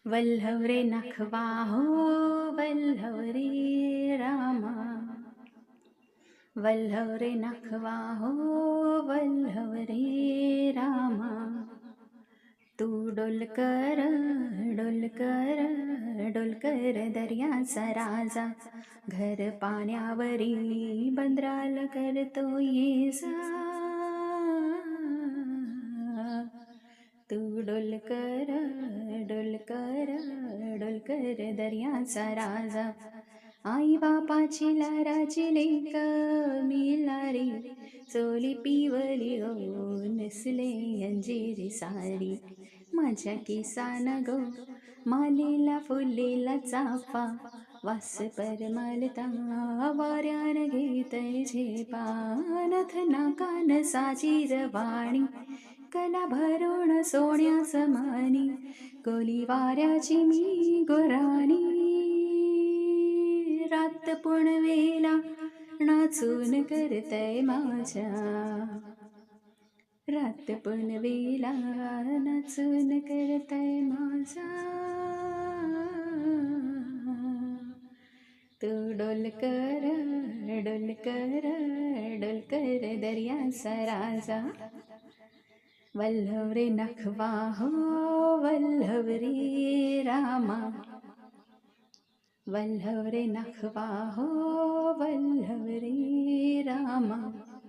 वल्हव रे नखवा हो वल्हव रे रामा, वल्हव रे नखवा हो वल्हव रे रामा. तू डोलकर डोलकर डोलकर दर्याचा राजा, घर पाण्यावरी बंदराल करतो ये जा. तू डोलकर डोलकर डोलकर दर्याचा राजा, आई बापाची लाराची लेक मिलारी, चोली पिवली हो नसले अंजेरी साडी. माझ्या केसान गो मालेला फुलेला चाफा, वास परमलता वाऱ्यान घेतय झेपा. नथना कान साजीर वाणी, कला भरून सोन्या समानी, कोली वाऱ्याची मी गोराणी. रात पुणवेला नाचून करतय माझ्या, रात पुणवेला नाचून करतय माझा. तू डोलकर डोलकर डोलकर दर्याचा राजा, वल्हव रे नखवा हो वल्हव रे रामा, वल्हव रे नखवा हो वल्हव रे रामा.